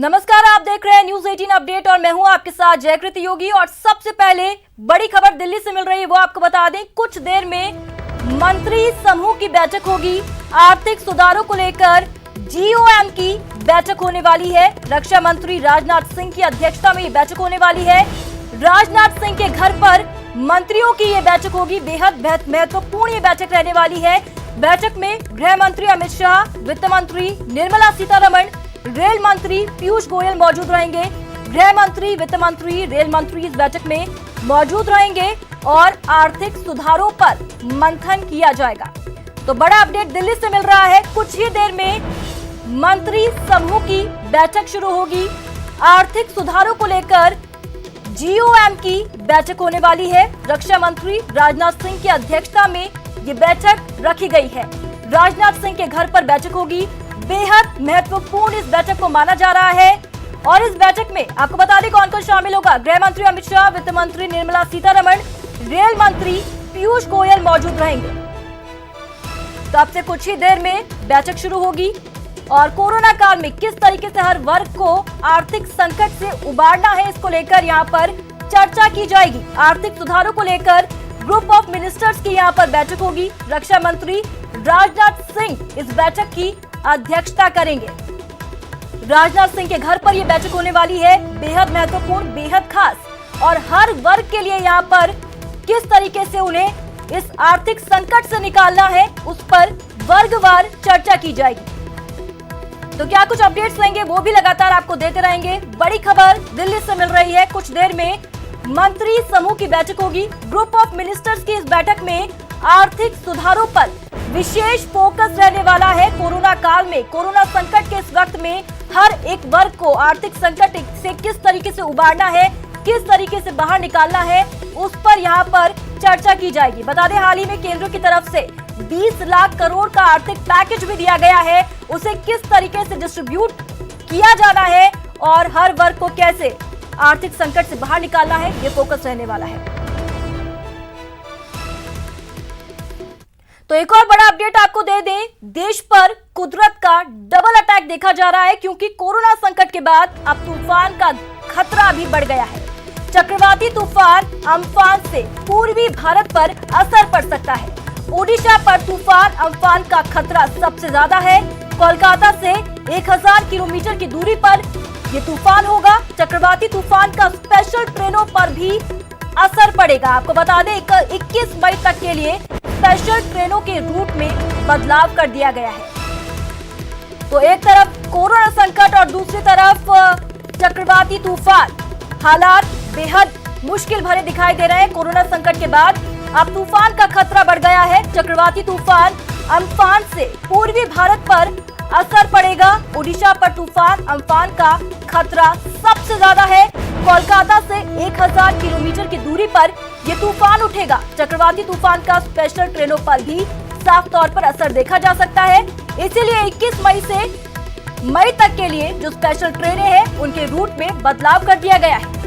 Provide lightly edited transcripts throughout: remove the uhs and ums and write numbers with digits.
नमस्कार, आप देख रहे हैं न्यूज 18 अपडेट और मैं हूं आपके साथ जयकृति योगी। और सबसे पहले बड़ी खबर दिल्ली से मिल रही है, वो आपको बता दें। कुछ देर में मंत्री समूह की बैठक होगी। आर्थिक सुधारों को लेकर जीओएम की बैठक होने वाली है। रक्षा मंत्री राजनाथ सिंह की अध्यक्षता में ये बैठक होने वाली है। राजनाथ सिंह के घर पर मंत्रियों की ये बैठक होगी। बेहद महत्वपूर्ण ये बैठक रहने वाली है। बैठक में गृह मंत्री अमित शाह, वित्त मंत्री निर्मला सीतारमण, रेल मंत्री पीयूष गोयल मौजूद रहेंगे। गृह मंत्री, वित्त मंत्री, रेल मंत्री इस बैठक में मौजूद रहेंगे और आर्थिक सुधारों पर मंथन किया जाएगा। तो बड़ा अपडेट दिल्ली से मिल रहा है। कुछ ही देर में मंत्री समूह की बैठक शुरू होगी। आर्थिक सुधारों को लेकर जीओएम की बैठक होने वाली है। रक्षा मंत्री राजनाथ सिंह की अध्यक्षता में ये बैठक रखी गई है। राजनाथ सिंह के घर पर बैठक होगी। बेहद महत्वपूर्ण इस बैठक को माना जा रहा है। और इस बैठक में आपको बता दें कौन कौन शामिल होगा। गृह मंत्री अमित शाह, वित्त मंत्री निर्मला सीतारमण, रेल मंत्री पीयूष गोयल मौजूद रहेंगे। तो अब से कुछ ही देर में बैठक शुरू होगी और कोरोना काल में किस तरीके से हर वर्ग को आर्थिक संकट से उबारना है, इसको लेकर यहाँ पर चर्चा की जाएगी। आर्थिक सुधारों को लेकर ग्रुप ऑफ मिनिस्टर्स की यहाँ पर बैठक होगी। रक्षा मंत्री राजनाथ सिंह इस बैठक की अध्यक्षता करेंगे। राजनाथ सिंह के घर पर यह बैठक होने वाली है। बेहद महत्वपूर्ण, बेहद खास और हर वर्ग के लिए यहाँ पर किस तरीके से उन्हें इस आर्थिक संकट से निकालना है, उस पर वर्गवार चर्चा की जाएगी। तो क्या कुछ अपडेट्स लेंगे वो भी लगातार आपको देते रहेंगे। बड़ी खबर दिल्ली से मिल रही है। कुछ देर में मंत्री समूह की बैठक होगी। ग्रुप ऑफ मिनिस्टर्स की इस बैठक में आर्थिक सुधारों पर विशेष फोकस रहने वाला है। कोरोना काल में, कोरोना संकट के इस वक्त में हर एक वर्ग को आर्थिक संकट से किस तरीके से उबारना है, किस तरीके से बाहर निकालना है, उस पर यहाँ पर चर्चा की जाएगी। बता दें, हाल ही में केंद्र की तरफ से 20 लाख करोड़ का आर्थिक पैकेज भी दिया गया है। उसे किस तरीके से डिस्ट्रीब्यूट किया जाना है और हर वर्ग को कैसे आर्थिक संकट से बाहर निकालना है, ये फोकस रहने वाला है। तो एक और बड़ा अपडेट आपको दे दें। देश पर कुदरत का डबल अटैक देखा जा रहा है, क्योंकि कोरोना संकट के बाद अब तूफान का खतरा भी बढ़ गया है। चक्रवाती तूफान अम्फान से पूर्वी भारत पर असर पड़ सकता है। ओडिशा पर तूफान अम्फान का खतरा सबसे ज्यादा है। कोलकाता से 1000 किलोमीटर की दूरी पर यह तूफान होगा। चक्रवाती तूफान का स्पेशल ट्रेनों पर भी असर पड़ेगा। आपको बता दें, 21 मई तक के लिए स्पेशल ट्रेनों के रूट में बदलाव कर दिया गया है। तो एक तरफ कोरोना संकट और दूसरी तरफ चक्रवाती तूफान। हालात बेहद मुश्किल भरे दिखाई दे रहे हैं। कोरोना संकट के बाद अब तूफान का खतरा बढ़ गया है। चक्रवाती तूफान अम्फान से पूर्वी भारत पर असर पड़ेगा। ओडिशा पर तूफान अम्फान का खतरा सबसे ज्यादा है। कोलकाता से 1000 किलोमीटर की दूरी पर यह तूफान उठेगा। चक्रवाती तूफान का स्पेशल ट्रेनों पर भी साफ तौर पर असर देखा जा सकता है। इसीलिए 21 मई से मई तक के लिए जो स्पेशल ट्रेनें हैं, उनके रूट में बदलाव कर दिया गया है।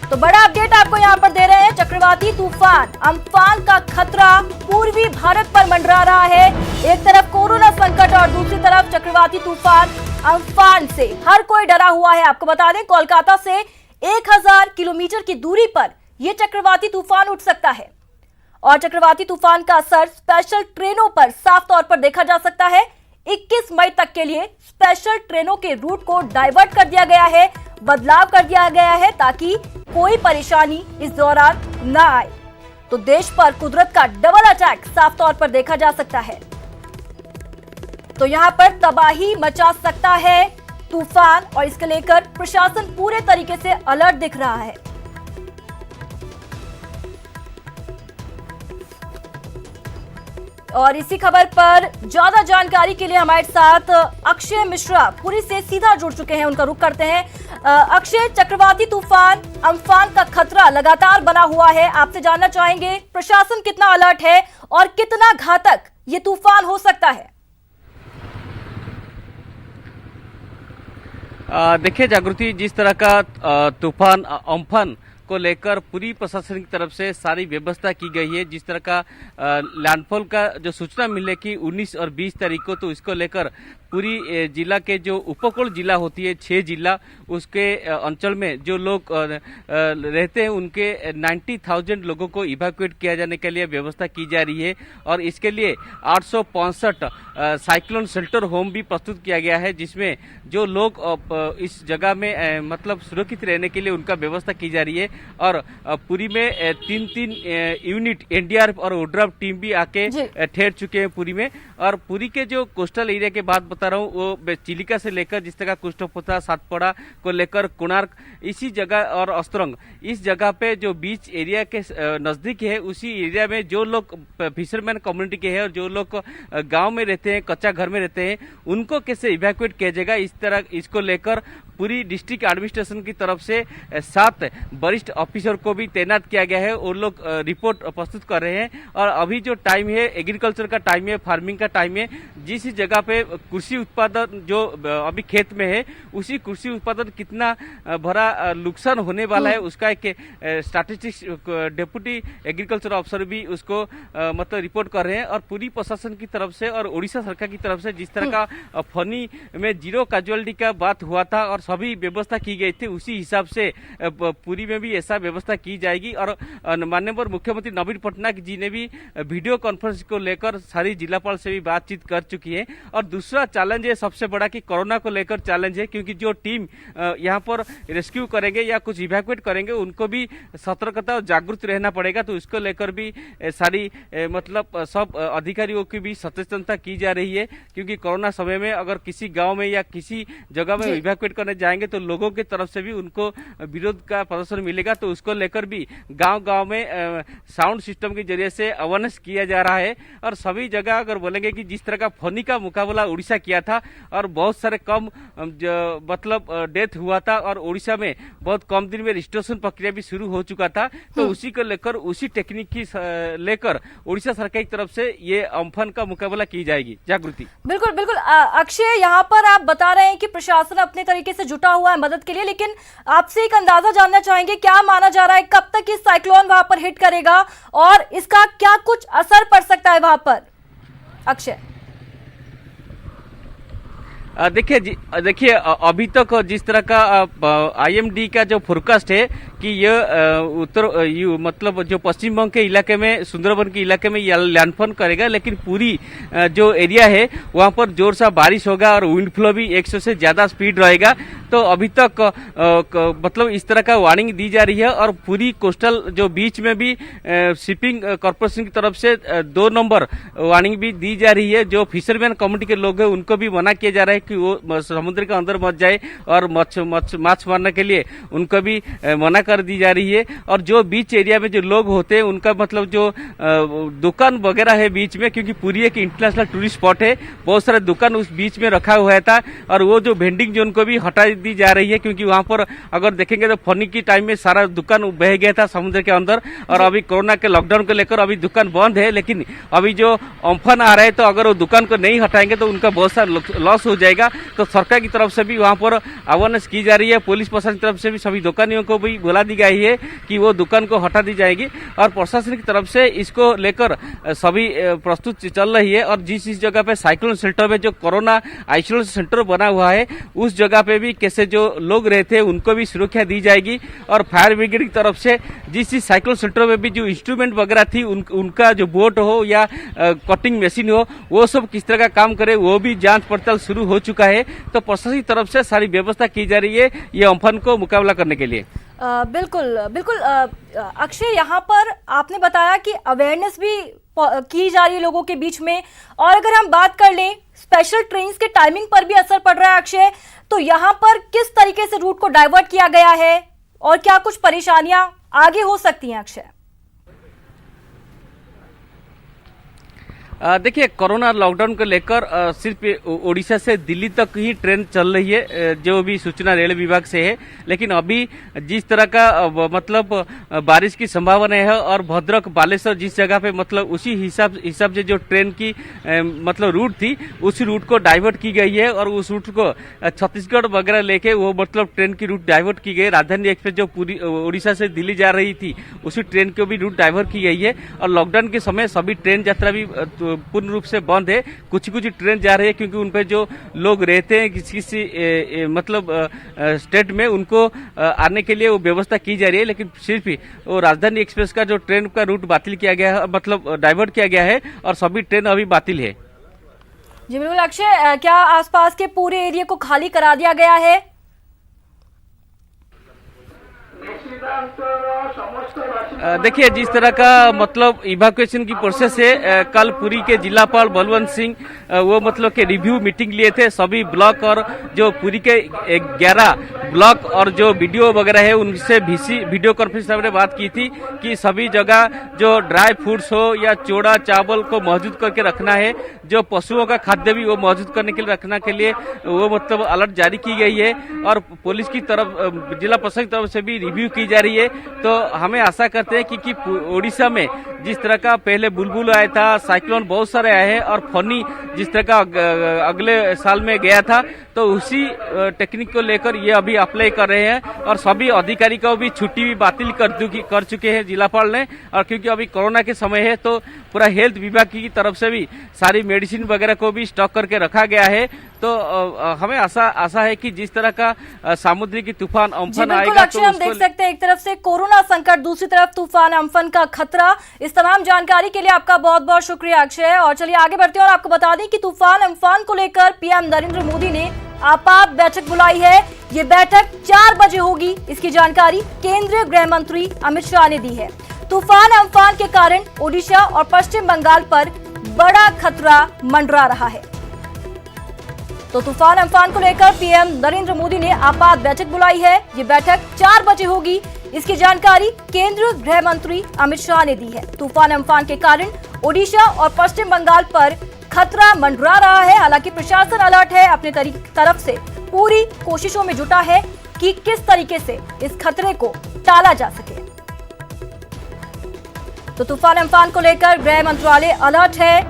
तो बड़ा अपडेट आपको यहाँ पर दे रहे हैं। चक्रवाती तूफान अम्फान का खतरा पूर्वी भारत पर मंडरा रहा है। एक तरफ कोरोना संकट और दूसरी तरफ चक्रवाती तूफान अम्फान से हर कोई डरा हुआ है। आपको बता दें, कोलकाता से 1000 किलोमीटर की दूरी पर यह चक्रवाती तूफान उठ सकता है और चक्रवाती तूफान का असर स्पेशल ट्रेनों पर साफ तौर पर देखा जा सकता है। 21 मई तक के लिए स्पेशल ट्रेनों के रूट को डाइवर्ट कर दिया गया है, बदलाव कर दिया गया है, ताकि कोई परेशानी इस दौरान न आए। तो देश पर कुदरत का डबल अटैक साफ तौर पर देखा जा सकता है। तो यहां पर तबाही मचा सकता है तूफान और इसके लेकर प्रशासन पूरे तरीके से अलर्ट दिख रहा है। और इसी खबर पर ज्यादा जानकारी के लिए हमारे साथ अक्षय मिश्रा पुरी से सीधा जुड़ चुके हैं। उनका रुख करते हैं। अक्षय, चक्रवाती तूफान अम्फान का खतरा लगातार बना हुआ है। आपसे जानना चाहेंगे, प्रशासन कितना अलर्ट है और कितना घातक ये तूफान हो सकता है? देखिए जागृति, जिस तरह का तूफान अम्फान को लेकर पूरी प्रशासन की तरफ से सारी व्यवस्था की गई है। जिस तरह का लैंडफॉल का जो सूचना मिले कि 19 और 20 तारीख को, तो इसको लेकर पूरी जिला के जो उपकूल जिला होती है 6 जिला उसके अंचल में जो लोग रहते हैं उनके 90,000 लोगों को इवैक्यूएट किया जाने के लिए व्यवस्था की जा रही है और इसके लिए 865 साइक्लोन शेल्टर होम भी प्रस्तुत किया गया है, जिसमें जो लोग इस जगह में मतलब सुरक्षित रहने के लिए उनका व्यवस्था की जा रही है। और पुरी में 3 यूनिट एनडीआरएफ और ओड्राफ टीम भी आके ठहर चुके हैं पुरी में। और पुरी के जो कोस्टल एरिया के बात बता रहा हूँ, वो चिलिका से लेकर जिस तरह कुष्ठपोथा सातपड़ा को लेकर कोणार्क इसी जगह और अस्त्रंग इस जगह पे जो बीच एरिया के नजदीक है उसी एरिया में जो लोग फिशरमैन कम्युनिटी के हैं और जो लोग गांव में रहते हैं, कच्चा घर में रहते हैं, उनको कैसे इवैक्यूएट किया जाएगा, इस तरह इसको लेकर पूरी डिस्ट्रिक्ट एडमिनिस्ट्रेशन की तरफ से 7 वरिष्ठ ऑफिसर को भी तैनात किया गया है। वो लोग रिपोर्ट प्रस्तुत कर रहे हैं। और अभी जो टाइम है एग्रीकल्चर का टाइम है, फार्मिंग का टाइम है, जिस जगह पे कृषि उत्पादन जो अभी खेत में है उसी कृषि उत्पादन कितना भरा नुकसान होने वाला है उसका एक स्टैटिस्टिक्स डेप्यूटी एग्रीकल्चर अफसर भी उसको मतलब रिपोर्ट कर रहे हैं। और पूरी प्रशासन की तरफ से और उड़ीसा सरकार की तरफ से जिस तरह का फनी में 0 कैजुअलिटी का बात हुआ था और सभी व्यवस्था की गई थी, उसी हिसाब से पुरी में भी ऐसा व्यवस्था की जाएगी। और माननीय मुख्यमंत्री नवीन पटनायक जी ने भी वीडियो कॉन्फ्रेंस को लेकर सारी जिलापाल से भी बातचीत कर चुकी है। और दूसरा चैलेंज है सबसे बड़ा कि कोरोना को लेकर चैलेंज है, क्योंकि जो टीम यहाँ पर रेस्क्यू करेंगे या कुछ इवैक्यूएट करेंगे उनको भी सतर्कता और जागरूक रहना पड़ेगा। तो इसको लेकर भी सारी मतलब सब अधिकारियों की भी सचेतनता की जा रही है, क्योंकि कोरोना समय में अगर किसी गाँव में या किसी जगह में इवैक्यूएट करने जाएंगे तो लोगों की तरफ से भी उनको विरोध का प्रदर्शन मिलेगा। तो उसको लेकर भी गांव-गांव में साउंड सिस्टम के जरिए से अवेयरनेस किया जा रहा है। और सभी जगह अगर बोलेंगे कि जिस तरह का फनी का मुकाबला उड़ीसा किया था और बहुत सारे कम मतलब डेथ हुआ था और उड़ीसा में बहुत कम दिन में रिस्टोरेशन प्रक्रिया भी शुरू हो चुका था, तो उसी को लेकर उसी टेक्निक की लेकर उड़ीसा सरकार की तरफ से ये अम्फन का मुकाबला की जाएगी। जागृति बिल्कुल बिल्कुल अक्षय, यहाँ पर आप बता रहे हैं कि प्रशासन अपने तरीके से जुटा हुआ है मदद के लिए, लेकिन आपसे एक अंदाजा जानना चाहेंगे, क्या माना जा रहा है कब तक ये साइक्लोन वहां पर हिट करेगा और इसका क्या कुछ असर पड़ सकता है वहां पर? अक्षय देखिए अभी तक जिस तरह का आईएमडी का जो फोरकास्ट है कि ये मतलब जो पश्चिम बंग के इलाके में सुंदरबन के इलाके में ये लैंडफॉल करेगा, लेकिन पूरी जो एरिया है वहां पर जोर सा बारिश होगा और विंड फ्लो भी 100 से ज्यादा स्पीड रहेगा। तो अभी तक मतलब इस तरह का वार्निंग दी जा रही है। और पूरी कोस्टल जो बीच में भी शिपिंग कॉर्पोरेशन की तरफ से 2 नंबर वार्निंग भी दी जा रही है। जो फिशरमैन कम्युनिटी के लोग हैं उनको भी मना किया जा रहा है कि वो समुद्र के अंदर मत जाए और माछ मारने के लिए उनको भी मना कर दी जा रही है। और जो बीच एरिया में जो लोग होते हैं उनका मतलब जो दुकान वगैरह है बीच में, क्योंकि पूरी एक इंटरनेशनल टूरिस्ट स्पॉट है, बहुत सारे दुकान उस बीच में रखा हुआ था और वो जो वेंडिंग जोन को भी हटा दी जा रही है, क्योंकि वहां पर अगर देखेंगे तो फनी की टाइम में सारा दुकान बह गया था समुद्र के अंदर। और अभी कोरोना के लॉकडाउन को लेकर अभी दुकान बंद है, लेकिन अभी जो अम्फन आ रहा है तो अगर वो दुकान को नहीं हटाएंगे तो उनका बहुत सारा लॉस हो जाएगा। तो सरकार की तरफ से भी वहां पर अवेयरनेस की जा रही है, पुलिस प्रशासन की तरफ से भी सभी दुकानियों को भी बुला दी गई है कि वो दुकान को हटा दी जाएगी। और प्रशासन की तरफ से इसको लेकर सभी प्रस्तुत चल रही है। और जिस जगह पे साइक्लोन शेल्टर में जो कोरोना आइसोलेशन सेंटर बना हुआ है उस जगह पे भी कैसे जो लोग रहते हैं उनको भी सुरक्षा दी जाएगी। और फायर ब्रिगेड की तरफ से जिस साइक्लोन सेंटर में भी जो इंस्ट्रूमेंट वगैरह थी उनका जो बोट हो या कटिंग मशीन हो वो सब किस तरह का काम करे वो भी जांच पड़ताल शुरू हो चुका है। तो प्रशासन की तरफ से सारी व्यवस्था की जा रही है ये अम्फन को मुकाबला करने के लिए। बिल्कुल बिल्कुल अक्षय, यहाँ पर आपने बताया कि अवेयरनेस भी की जा रही है लोगों के बीच में। और अगर हम बात कर लें स्पेशल ट्रेन्स के टाइमिंग पर भी असर पड़ रहा है अक्षय, तो यहाँ पर किस तरीके से रूट को डाइवर्ट किया गया है और क्या कुछ परेशानियां आगे हो सकती हैं अक्षय? देखिए कोरोना लॉकडाउन को लेकर सिर्फ ओडिशा से दिल्ली तक ही ट्रेन चल रही है जो भी सूचना रेल विभाग से है। लेकिन अभी जिस तरह का मतलब बारिश की संभावना है और भद्रक बालेश्वर जिस जगह पे मतलब उसी हिसाब से जो ट्रेन की मतलब रूट थी उस रूट को डाइवर्ट की गई है। और उस रूट को छत्तीसगढ़ वगैरह लेके वो मतलब ट्रेन की रूट डाइवर्ट की गई। राजधानी एक्सप्रेस जो पूरी ओडिशा से दिल्ली जा रही थी उसी ट्रेन को भी रूट डाइवर्ट की गई है। और लॉकडाउन के समय सभी ट्रेन यात्रा भी पूर्ण रूप से बंद है। कुछ कुछ ट्रेन जा रही है क्योंकि उन पे जो लोग रहते हैं किसी मतलब स्टेट में, उनको आने के लिए वो व्यवस्था की जा रही है, लेकिन सिर्फ ही वो राजधानी एक्सप्रेस का जो ट्रेन का रूट बातिल किया गया है, मतलब डाइवर्ट किया गया है और सभी ट्रेन अभी बातिल है। जी बिल्कुल अक्षय, क्या आसपास के पूरे एरिया को खाली करा दिया गया है? देखिए, जिस तरह का मतलब इवैक्यूएशन की प्रोसेस है, कल पुरी के जिलापाल बलवंत सिंह वो मतलब के रिव्यू मीटिंग लिए थे सभी ब्लॉक और जो पुरी के 11 ब्लॉक और जो वीडियो वगैरह है उनसे वीडियो कॉन्फ्रेंस में बात की थी कि सभी जगह जो ड्राई फ्रूट्स हो या चोड़ा चावल को मौजूद करके रखना है, जो पशुओं का खाद्य भी वो मौजूद करने के लिए रखने के लिए वो मतलब अलर्ट जारी की गई है और पुलिस की तरफ, जिला प्रशासन की तरफ से भी रिव्यू की जा रही है। तो हमें आशा करते हैं कि उड़ीसा में जिस तरह का पहले बुलबुल आया था, साइक्लोन बहुत सारे आए हैं और फनी जिस तरह का अगले साल में गया था, तो उसी टेक्निक को लेकर ये अभी अप्लाई कर रहे हैं और सभी अधिकारी को भी छुट्टी भी बातिल कर चुके हैं जिलापाल ने। और क्योंकि अभी कोरोना के समय है तो पूरा हेल्थ विभाग की तरफ से भी सारी मेडिसिन वगैरह को भी स्टॉक करके रखा गया है। तो हमें आशा है कि जिस तरह का सामुद्रिक तूफान अम्फन आएगा तो हम देख सकते हैं एक तरफ से कोरोना संकट, दूसरी तरफ तूफान अम्फन का खतरा। इस तमाम जानकारी के लिए आपका बहुत बहुत शुक्रिया अक्षय। और चलिए आगे बढ़ते हैं और आपको बता दें कि तूफान अम्फन को लेकर पीएम नरेंद्र मोदी ने आपात बैठक बुलाई है। ये बैठक 4 बजे होगी, इसकी जानकारी केंद्रीय गृह मंत्री अमित शाह ने दी है। तूफान अम्फन के कारण ओडिशा और पश्चिम बंगाल पर बड़ा खतरा मंडरा रहा है। तो तूफान अम्फन को लेकर पीएम नरेंद्र मोदी ने आपात बैठक बुलाई है। ये बैठक 4 बजे होगी, इसकी जानकारी केंद्रीय गृह मंत्री अमित शाह ने दी है। तूफान अम्फन के कारण ओडिशा और पश्चिम बंगाल पर खतरा मंडरा रहा है। हालांकि प्रशासन अलर्ट है, अपने तरफ से पूरी कोशिशों में जुटा है कि किस तरीके से इस खतरे को टाला जा सके। तो तूफान अम्फन को लेकर गृह मंत्रालय अलर्ट है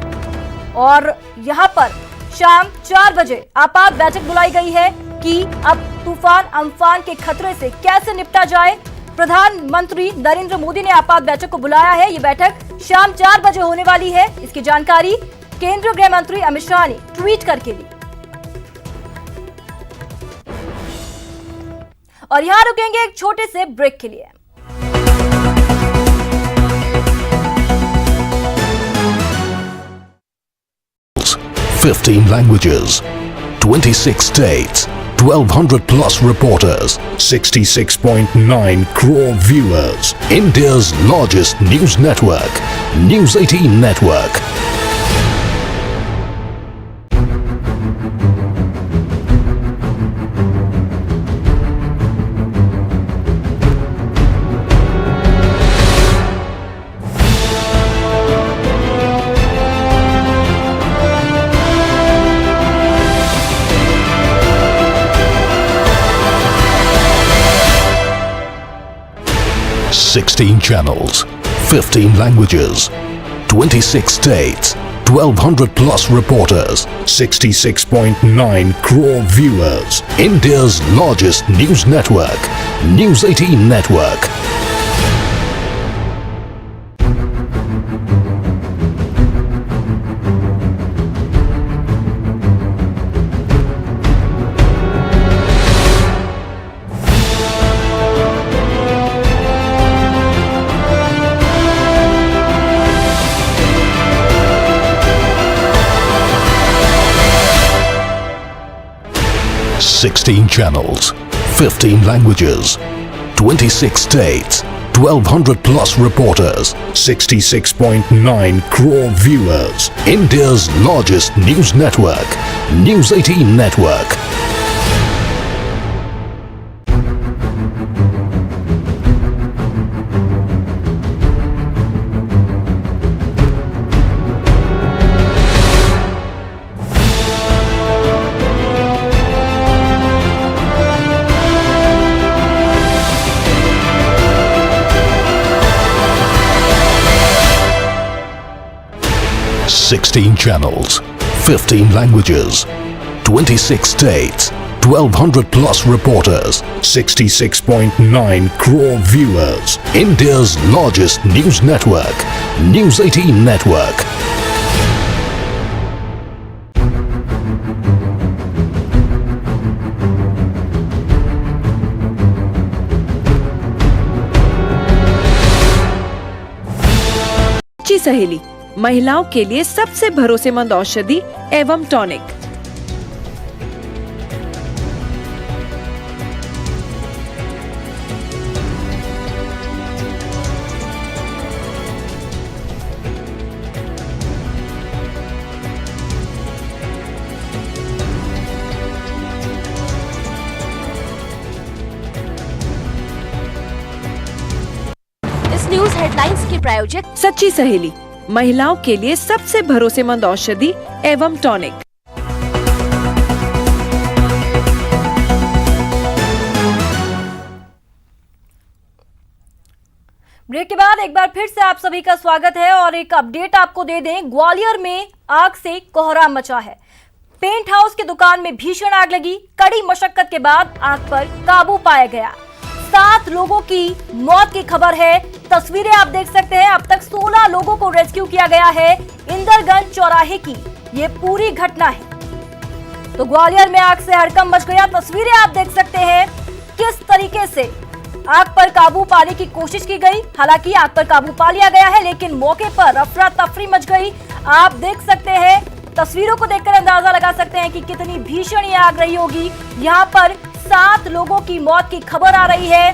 और यहां पर शाम 4 बजे आपात बैठक बुलाई गई है कि अब तूफान अम्फन के खतरे से कैसे निपटा जाए। प्रधानमंत्री नरेंद्र मोदी ने आपात बैठक को बुलाया है। ये बैठक शाम 4 बजे होने वाली है, इसकी जानकारी केंद्रीय गृह मंत्री अमित शाह ने ट्वीट करके दी। और यहां रुकेंगे एक छोटे से ब्रेक के लिए। "15 languages, 26 states, 1,200 plus reporters, 66.9 crore viewers. India's largest news network, News 18 Network." "16 channels, 15 languages, 26 states, 1,200 plus reporters, 66.9 crore viewers. India's largest news network, News 18 Network. "16 channels, 15 languages, 26 states, 1,200 plus reporters, 66.9 crore viewers. India's largest news network, News 18 Network." "16 channels, 15 languages, 26 states, 1,200 plus reporters, 66.9 crore viewers. India's largest news network, News 18 Network. सच्ची सहेली, महिलाओं के लिए सबसे भरोसेमंद औषधि एवं tonic. इस न्यूज हेडलाइंस के प्रायोजक सच्ची सहेली, महिलाओं के लिए सबसे भरोसेमंद औषधि एवं टॉनिक। ब्रेक के बाद एक बार फिर से आप सभी का स्वागत है और एक अपडेट आपको दे दें। ग्वालियर में आग से कोहराम मचा है। पेंट हाउस की दुकान में भीषण आग लगी। कड़ी मशक्कत के बाद आग पर काबू पाया गया। 7 लोगों की मौत की खबर है। तस्वीरें आप देख सकते हैं। अब तक 16 लोगों को रेस्क्यू किया गया है। इंदरगंज चौराहे की ये पूरी घटना है। तो ग्वालियर में आग से हड़कंप मच गया। तस्वीरें आप देख सकते हैं किस तरीके से आग पर काबू पाने की कोशिश की गई। हालांकि आग पर काबू पा लिया गया है, लेकिन मौके पर अफरा तफरी मच गई। आप देख सकते हैं, तस्वीरों को देखकर अंदाजा लगा सकते हैं कि कितनी भीषण ये आग रही होगी। यहाँ पर 7 लोगों की मौत की खबर आ रही है।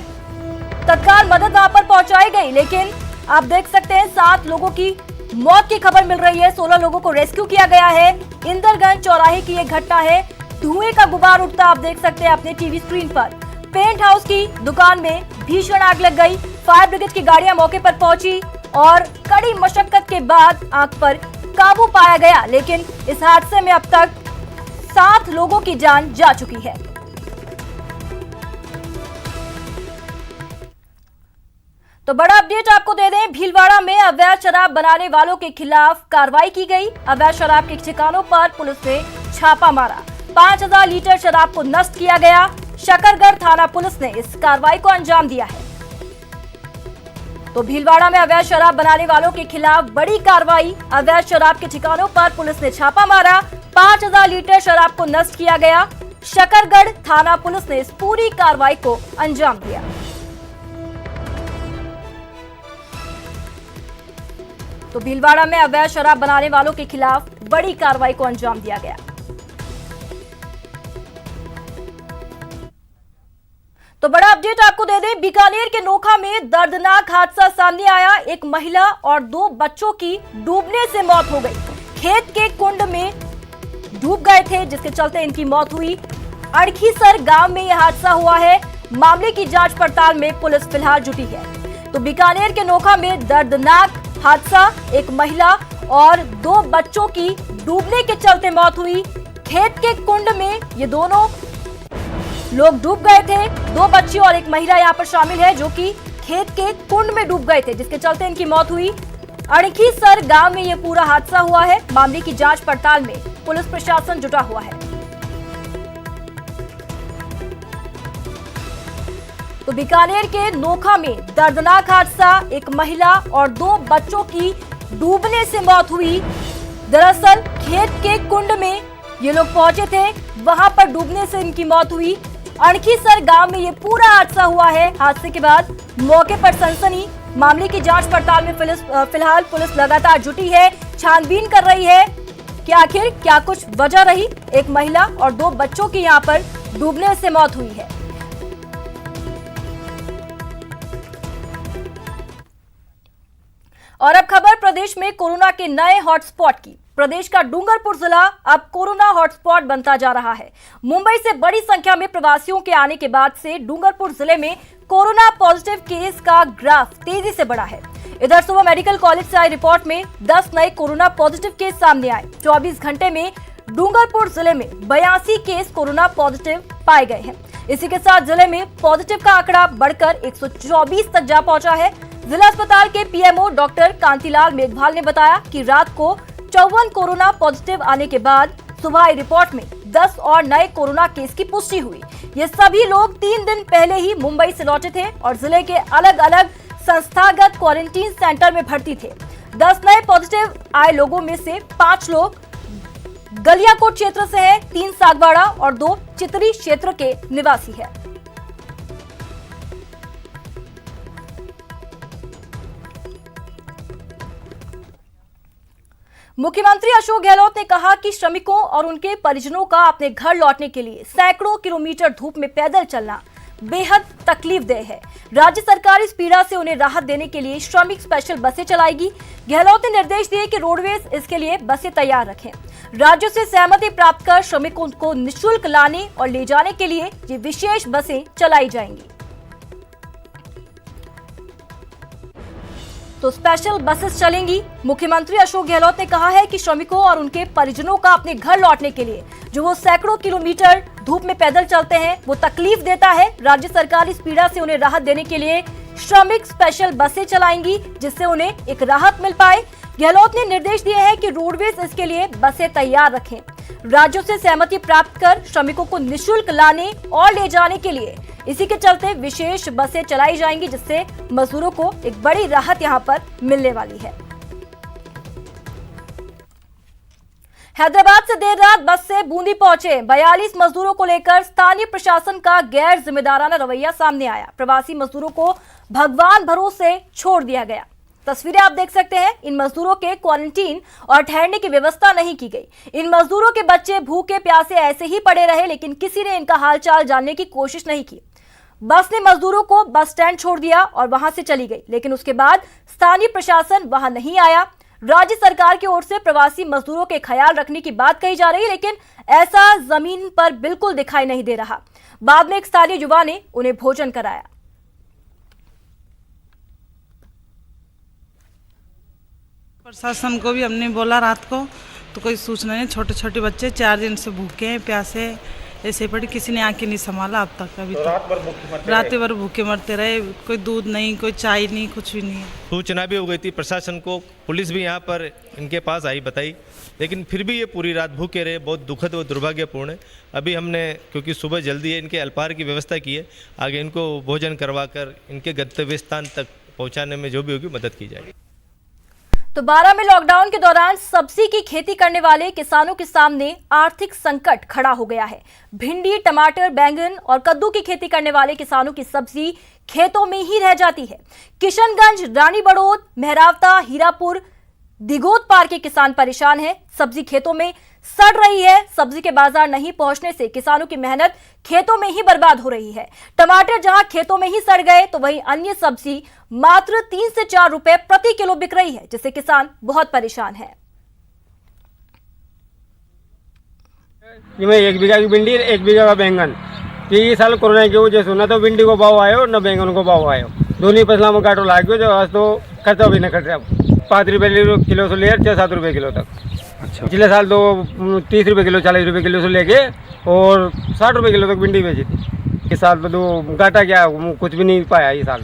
तत्काल मदद वहां पर पहुंचाई गई, लेकिन आप देख सकते हैं 7 लोगों की मौत की खबर मिल रही है। 16 लोगों को रेस्क्यू किया गया है। इंदरगंज चौराहे की ये घटना है। धुएं का गुबार उठता आप देख सकते हैं अपने टीवी स्क्रीन पर। पेंट हाउस की दुकान में भीषण आग लग गई। फायर ब्रिगेड की गाड़ियां मौके पर पहुंची और कड़ी मशक्कत के बाद आग पर काबू पाया गया, लेकिन इस हादसे में अब तक 7 लोगों की जान जा चुकी है। तो बड़ा अपडेट आपको दे दें, भीलवाड़ा में अवैध शराब बनाने वालों के खिलाफ कार्रवाई की गई। अवैध शराब के ठिकानों पर पुलिस ने छापा मारा। 5000 लीटर शराब को नष्ट किया गया। शकरगढ़ थाना पुलिस ने इस कार्रवाई को अंजाम दिया है। तो भीलवाड़ा में अवैध शराब बनाने वालों के खिलाफ बड़ी कार्रवाई। अवैध शराब के ठिकानों पर पुलिस ने छापा मारा। 5000 लीटर शराब को नष्ट किया गया। शकरगढ़ थाना पुलिस ने इस पूरी कार्रवाई को अंजाम दिया। तो भीलवाड़ा में अवैध शराब बनाने वालों के खिलाफ बड़ी कार्रवाई को अंजाम दिया गया। तो बड़ा अपडेट आपको दे दें, बीकानेर के नोखा में दर्दनाक हादसा सामने आया। एक महिला और 2 बच्चों की डूबने से मौत हो गई। खेत के कुंड में डूब गए थे, जिसके चलते इनकी मौत हुई। अड़खीसर गांव में यह हादसा हुआ है। मामले की जांच पड़ताल में पुलिस फिलहाल जुटी है। तो बीकानेर के नोखा में दर्दनाक हादसा, एक महिला और 2 बच्चों की डूबने के चलते मौत हुई। खेत के कुंड में ये दोनों लोग डूब गए थे। 2 बच्ची और एक महिला यहाँ पर शामिल है, जो कि खेत के कुंड में डूब गए थे, जिसके चलते इनकी मौत हुई। अड़खीसर गांव में ये पूरा हादसा हुआ है। मामले की जांच पड़ताल में पुलिस प्रशासन जुटा हुआ है। तो बीकानेर के नोखा में दर्दनाक हादसा, एक महिला और 2 बच्चों की डूबने से मौत हुई। दरअसल खेत के कुंड में ये लोग पहुंचे थे, वहां पर डूबने से इनकी मौत हुई। अड़खीसर गांव में ये पूरा हादसा हुआ है। हादसे के बाद मौके पर सनसनी। मामले की जांच पड़ताल में फिलहाल पुलिस लगातार जुटी है, छानबीन कर रही है कि आखिर क्या कुछ वजह रही। एक महिला और 2 बच्चों की यहां पर डूबने से मौत हुई है। और अब खबर प्रदेश में कोरोना के नए हॉटस्पॉट की। प्रदेश का डूंगरपुर जिला अब कोरोना हॉटस्पॉट बनता जा रहा है। मुंबई से बड़ी संख्या में प्रवासियों के आने के बाद से डूंगरपुर जिले में कोरोना पॉजिटिव केस का ग्राफ तेजी से बढ़ा है। इधर सुबह मेडिकल कॉलेज से आई रिपोर्ट में 10 नए कोरोना पॉजिटिव केस सामने आए। 24 घंटे में डूंगरपुर जिले में 82 केस कोरोना पॉजिटिव पाए गए हैं। इसी के साथ जिले में पॉजिटिव का आंकड़ा बढ़कर 124 तक जा पहुंचा है। जिला अस्पताल के पीएमओ डॉक्टर कांतिलाल मेघवाल ने बताया कि रात को 54 कोरोना पॉजिटिव आने के बाद सुबह आई रिपोर्ट में 10 और नए कोरोना केस की पुष्टि हुई। ये सभी लोग 3 दिन पहले ही मुंबई से लौटे थे और जिले के अलग अलग संस्थागत क्वारंटीन सेंटर में भर्ती थे। 10 नए पॉजिटिव आए लोगों में से 5 लोग गलियाकोट क्षेत्र से हैं, 3 सागवाड़ा और 2 चितरी क्षेत्र के निवासी हैं। मुख्यमंत्री अशोक गहलोत ने कहा कि श्रमिकों और उनके परिजनों का अपने घर लौटने के लिए सैकड़ों किलोमीटर धूप में पैदल चलना बेहद तकलीफदेह है। राज्य सरकार इस पीड़ा से उन्हें राहत देने के लिए श्रमिक स्पेशल बसें चलाएगी। गहलोत ने निर्देश दिए कि रोडवेज इसके लिए बसें तैयार रखें। राज्यों से सहमति प्राप्त कर श्रमिकों को निःशुल्क लाने और ले जाने के लिए ये विशेष बसें चलाई जाएंगी। तो स्पेशल बसेस चलेंगी। मुख्यमंत्री अशोक गहलोत ने कहा है कि श्रमिकों और उनके परिजनों का अपने घर लौटने के लिए जो वो सैकड़ों किलोमीटर धूप में पैदल चलते हैं वो तकलीफ देता है। राज्य सरकार इस पीड़ा से उन्हें राहत देने के लिए श्रमिक स्पेशल बसें चलाएंगी जिससे उन्हें एक राहत मिल पाए। गहलोत ने निर्देश दिए हैं कि रोडवेज इसके लिए बसें तैयार रखें। राज्यों से सहमति प्राप्त कर श्रमिकों को निःशुल्क लाने और ले जाने के लिए इसी के चलते विशेष बसें चलाई जाएंगी जिससे मजदूरों को एक बड़ी राहत यहां पर मिलने वाली है। हैदराबाद से देर रात बस से बूंदी पहुंचे 42 मजदूरों को लेकर स्थानीय प्रशासन का गैर जिम्मेदाराना रवैया सामने आया। प्रवासी मजदूरों को भगवान भरोसे छोड़ दिया गया। तस्वीरें आप देख सकते हैं। इन मजदूरों के क्वारंटीन और ठहरने की व्यवस्था नहीं की गई। इन मजदूरों के बच्चे भूखे प्यासे ऐसे ही पड़े रहे लेकिन किसी ने इनका हालचाल जानने की कोशिश नहीं की। बस ने मजदूरों को बस स्टैंड छोड़ दिया और वहां से चली गई, लेकिन उसके बाद स्थानीय प्रशासन वहां नहीं आया। राज्य सरकार की ओर से प्रवासी मजदूरों के ख्याल रखने की बात कही जा रही है लेकिन ऐसा जमीन पर बिल्कुल दिखाई नहीं दे रहा। बाद में एक स्थानीय युवा ने उन्हें भोजन कराया। प्रशासन को भी हमने बोला रात को तो कोई सूचना नहीं। छोटे छोटे बच्चे 4 दिन से भूखे हैं, प्यासे ऐसे पड़े, किसी ने आके नहीं संभाला अब तक। अभी तो रात भर भूखे मरते रहे। कोई दूध नहीं, कोई चाय नहीं, कुछ भी नहीं है। सूचना भी हो गई थी प्रशासन को, पुलिस भी यहाँ पर इनके पास आई बताई, लेकिन फिर भी ये पूरी रात भूखे रहे। बहुत दुखद और दुर्भाग्यपूर्ण है। अभी हमने क्योंकि सुबह जल्दी है इनके अल्पाहार की व्यवस्था की है, आगे इनको भोजन करवाकर इनके गंतव्य स्थान तक पहुँचाने में जो भी होगी मदद की जाएगी। तो 12 में लॉकडाउन के दौरान सब्जी की खेती करने वाले किसानों के सामने आर्थिक संकट खड़ा हो गया है। भिंडी, टमाटर, बैंगन और कद्दू की खेती करने वाले किसानों की सब्जी खेतों में ही रह जाती है। किशनगंज, रानी बड़ौद, मेहरावता, हीरापुर, दिगोद पार के किसान परेशान हैं। सब्जी खेतों में सड़ रही है। सब्जी के बाजार नहीं पहुंचने से किसानों की मेहनत खेतों में ही बर्बाद हो रही है। टमाटर जहां खेतों में ही सड़ गए तो वहीं अन्य सब्जी मात्र 3 से 4 रुपए प्रति किलो बिक रही है जिससे किसान बहुत परेशान है। मैं 1 बीघा की भिंडी, 1 बीघा का बैंगन। ये साल कोरोना की वजह से ना तो भिंडी को भाव आयो न बैंगन को भाव आयो। दोनों फसलों में काटो लाग गयो जो आज तो खर्चा भी न कट रहा। 5 रुपये किलो से लेकर 6-7 रुपये किलो तक। अच्छा। पिछले साल तो 30 रुपये किलो, 40 रुपये किलो से लेके और 60 रुपये किलो तक भिंडी बेची थी। इस साल तो घाटा क्या, कुछ भी नहीं पाया इस साल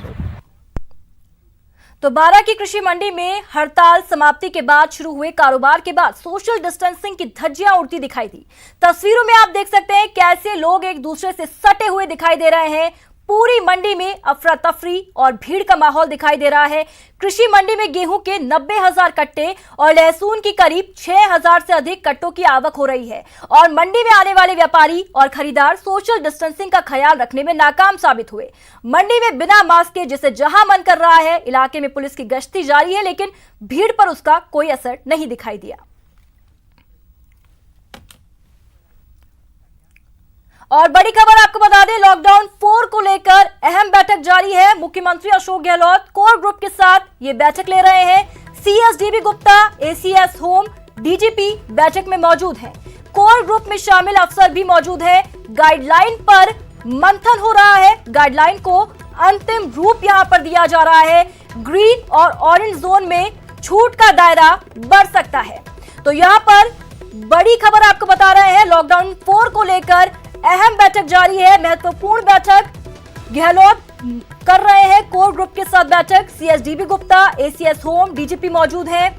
तो 12 की कृषि मंडी में हड़ताल समाप्ति के बाद शुरू हुए कारोबार के बाद सोशल डिस्टेंसिंग की धज्जियां उड़ती दिखाई दी। तस्वीरों में आप देख सकते हैं कैसे लोग एक दूसरे से सटे हुए दिखाई दे रहे हैं। पूरी मंडी में अफरा तफरी और भीड़ का माहौल दिखाई दे रहा है। कृषि मंडी में गेहूं के 90,000 कट्टे और लहसुन की करीब 6,000 से अधिक कट्टों की आवक हो रही है और मंडी में आने वाले व्यापारी और खरीदार सोशल डिस्टेंसिंग का ख्याल रखने में नाकाम साबित हुए। मंडी में बिना मास्क के जिसे जहां मन कर रहा है, इलाके में पुलिस की गश्ती जारी है लेकिन भीड़ पर उसका कोई असर नहीं दिखाई दिया। और बड़ी खबर आपको बता दें, लॉकडाउन 4 को लेकर अहम बैठक जारी है। मुख्यमंत्री अशोक गहलोत कोर ग्रुप के साथ ये बैठक ले रहे हैं। CS dB Gupta, ACS home, DGP बैठक में मौजूद हैं। कोर ग्रुप में शामिल अफसर भी मौजूद हैं। गाइडलाइन पर मंथन हो रहा है। गाइडलाइन को अंतिम रूप यहां पर दिया जा रहा है। ग्रीन और ऑरेंज जोन में छूट का दायरा बढ़ सकता है। तो यहां पर बड़ी खबर आपको बता रहे हैं, लॉकडाउन 4 को लेकर अहम बैठक जारी है। महत्वपूर्ण बैठक गहलोत कर रहे हैं। कोर ग्रुप के साथ बैठक, CS dB Gupta, ACS home, DGP मौजूद हैं।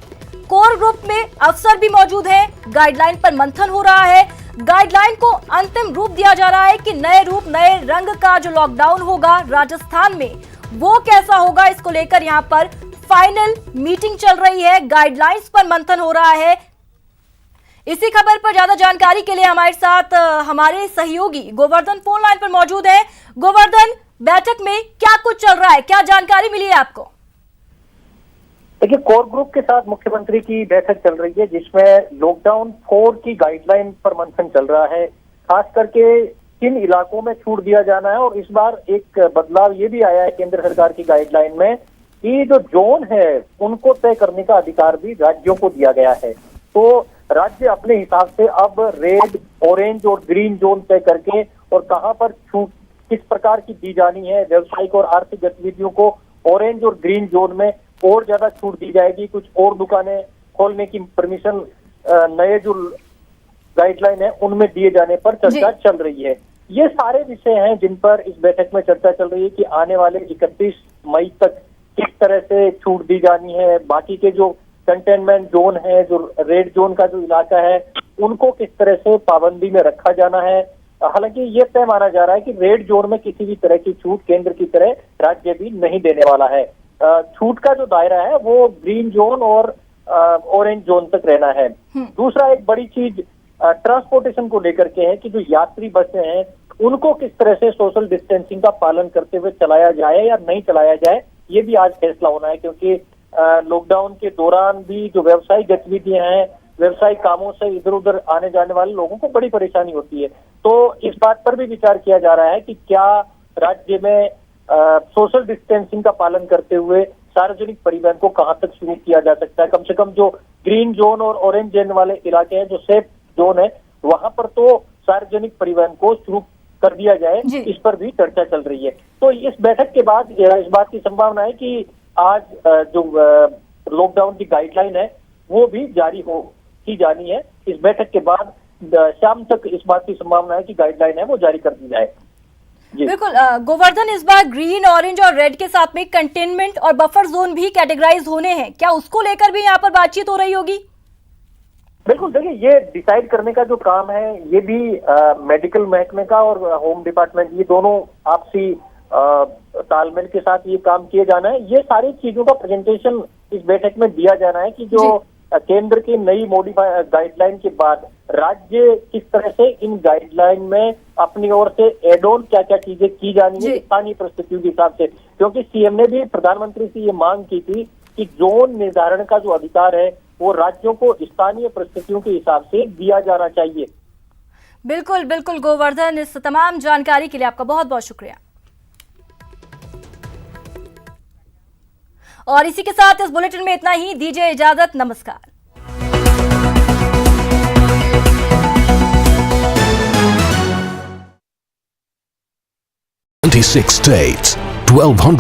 कोर ग्रुप में अफसर भी मौजूद हैं। गाइडलाइन पर मंथन हो रहा है। गाइडलाइन को अंतिम रूप दिया जा रहा है कि नए रूप, नए रंग का जो लॉकडाउन होगा राजस्थान में वो कैसा होगा, इसको लेकर यहां पर फाइनल मीटिंग चल रही है। गाइडलाइंस पर मंथन हो रहा है। इसी खबर पर ज्यादा जानकारी के लिए हमारे साथ हमारे सहयोगी गोवर्धन फोन लाइन पर मौजूद है। गोवर्धन, बैठक में क्या कुछ चल रहा है, क्या जानकारी मिली है आपको? देखिए, कोर ग्रुप के साथ मुख्यमंत्री की बैठक चल रही है जिसमें लॉकडाउन 4 की गाइडलाइन पर मंथन चल रहा है। खास करके किन इलाकों में छूट दिया जाना है, और इस बार एक बदलाव ये भी आया है केंद्र सरकार की गाइडलाइन में कि जो जोन है उनको तय करने का अधिकार भी राज्यों को दिया गया है। तो राज्य अपने हिसाब से अब रेड, ऑरेंज और ग्रीन जोन तय करके और कहां पर छूट किस प्रकार की दी जानी है, व्यवसायिक और आर्थिक गतिविधियों को ऑरेंज और ग्रीन जोन में और ज्यादा छूट दी जाएगी, कुछ और दुकानें खोलने की परमिशन नए जो गाइडलाइन है उनमें दिए जाने पर चर्चा चल रही है। ये सारे विषय हैं जिन पर इस बैठक में चर्चा चल रही है कि आने वाले 31 मई तक किस तरह से छूट दी जानी है, बाकी के जो कंटेनमेंट जोन है, जो रेड जोन का जो इलाका है, उनको किस तरह से पाबंदी में रखा जाना है। हालांकि ये तय माना जा रहा है कि रेड जोन में किसी भी तरह की छूट केंद्र की तरह राज्य भी नहीं देने वाला है। छूट का जो दायरा है वो ग्रीन जोन और ऑरेंज जोन तक रहना है। दूसरा एक बड़ी चीज ट्रांसपोर्टेशन को लेकर के है कि जो यात्री बसें हैं उनको किस तरह से सोशल डिस्टेंसिंग का पालन करते हुए चलाया जाए या नहीं चलाया जाए, ये भी आज फैसला होना है। क्योंकि लॉकडाउन के दौरान भी जो व्यवसायिक गतिविधियां हैं, व्यवसायिक कामों से इधर उधर आने जाने वाले लोगों को बड़ी परेशानी होती है। तो इस बात पर भी विचार किया जा रहा है कि क्या राज्य में सोशल डिस्टेंसिंग का पालन करते हुए सार्वजनिक परिवहन को कहां तक शुरू किया जा सकता है। कम से कम जो ग्रीन जोन और ऑरेंज जोन वाले इलाके हैं, जो सेफ जोन है, वहां पर तो सार्वजनिक परिवहन को शुरू कर दिया जाए, इस पर भी चर्चा चल रही है। तो इस बैठक के बाद इस बात की संभावना है कि आज जो लॉकडाउन की गाइडलाइन है वो भी जारी की जानी है। इस बैठक के बाद शाम तक इस बात की संभावना है कि गाइडलाइन है वो जारी कर दी जाए। बिल्कुल गोवर्धन, इस बार ग्रीन, ऑरेंज और रेड के साथ में कंटेनमेंट और बफर जोन भी कैटेगराइज होने हैं, क्या उसको लेकर भी यहाँ पर बातचीत हो रही होगी? बिल्कुल, देखिए ये डिसाइड करने का जो काम है ये भी मेडिकल महकमे का और होम डिपार्टमेंट, ये दोनों आपसी तालमेल के साथ ये काम किए जाना है। ये सारी चीजों का प्रेजेंटेशन इस बैठक में दिया जाना है कि जो केंद्र की नई मॉडिफाई गाइडलाइन के बाद राज्य किस तरह से इन गाइडलाइन में अपनी ओर से एड ऑन क्या क्या चीजें की जानी है स्थानीय परिस्थितियों के हिसाब से। क्योंकि सीएम ने भी प्रधानमंत्री से ये मांग की थी कि जोन निर्धारण का जो अधिकार है वो राज्यों को स्थानीय परिस्थितियों के हिसाब से दिया जाना चाहिए। बिल्कुल बिल्कुल गोवर्धन, इस तमाम जानकारी के लिए आपका बहुत बहुत शुक्रिया। और इसी के साथ इस बुलेटिन में इतना ही, दीजिए इजाजत, नमस्कार। 26 states, 1200